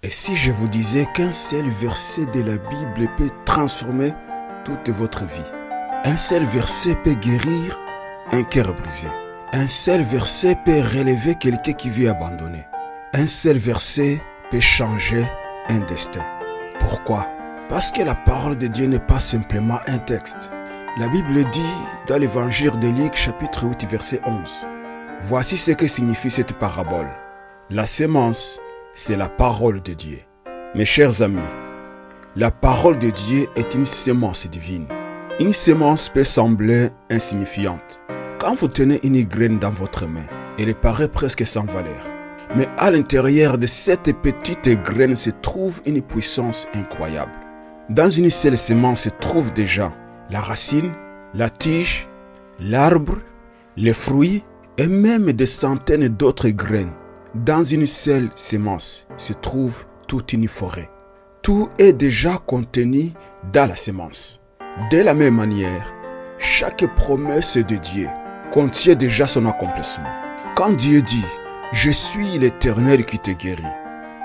Et si je vous disais qu'un seul verset de la Bible peut transformer toute votre vie? Un seul verset peut guérir un cœur brisé. Un seul verset peut relever quelqu'un qui vit abandonné. Un seul verset peut changer un destin. Pourquoi? Parce que la parole de Dieu n'est pas simplement un texte. La Bible dit dans l'évangile de Luc chapitre 8 verset 11. Voici ce que signifie cette parabole. La sémence, c'est la parole de Dieu. Mes chers amis, la parole de Dieu est une sémence divine. Une sémence peut sembler insignifiante. Quand vous tenez une graine dans votre main, elle paraît presque sans valeur. Mais à l'intérieur de cette petite graine se trouve une puissance incroyable. Dans une seule sémence se trouve déjà la racine, la tige, l'arbre, les fruits et même des centaines d'autres graines. Dans une seule sémence se trouve toute une forêt. Tout est déjà contenu dans la sémence. De la même manière, chaque promesse de Dieu contient déjà son accomplissement. Quand Dieu dit « Je suis l'Éternel qui te guérit »,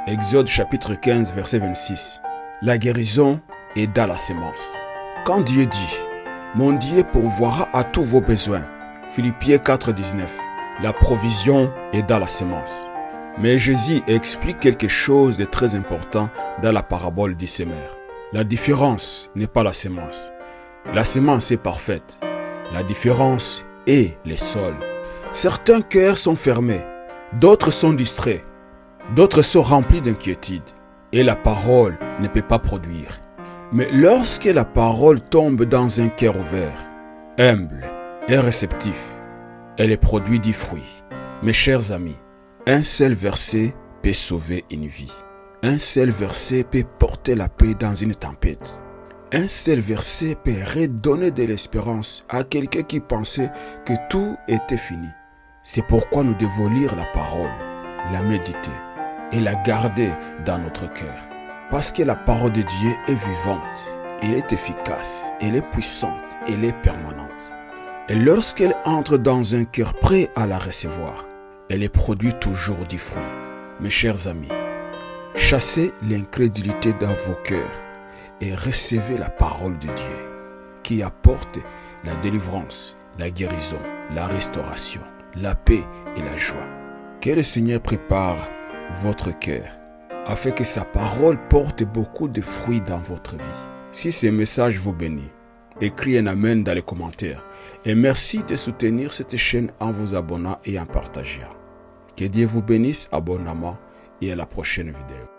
Exode chapitre 15 verset 26, la guérison est dans la sémence. Quand Dieu dit « Mon Dieu pourvoira à tous vos besoins », Philippiens 4 19, la provision est dans la sémence. Mais Jésus explique quelque chose de très important dans la parabole du semeur. La différence n'est pas la sémence. La sémence est parfaite. La différence est le sol. Certains cœurs sont fermés, d'autres sont distraits, d'autres sont remplis d'inquiétude et la parole ne peut pas produire. Mais lorsque la parole tombe dans un cœur ouvert, humble et réceptif, elle produit du fruit. Mes chers amis, un seul verset peut sauver une vie. Un seul verset peut porter la paix dans une tempête. Un seul verset peut redonner de l'espérance à quelqu'un qui pensait que tout était fini. C'est pourquoi nous devons lire la parole, la méditer et la garder dans notre cœur. Parce que la parole de Dieu est vivante, elle est efficace, elle est puissante, elle est permanente. Et lorsqu'elle entre dans un cœur prêt à la recevoir, elle produit toujours du fruit. Mes chers amis, chassez l'incrédulité dans vos cœurs et recevez la parole de Dieu qui apporte la délivrance, la guérison, la restauration, la paix et la joie. Que le Seigneur prépare votre cœur afin que sa parole porte beaucoup de fruits dans votre vie. Si ce message vous bénit, écrivez un amen dans les commentaires et merci de soutenir cette chaîne en vous abonnant et en partageant. Que Dieu vous bénisse abondamment et à la prochaine vidéo.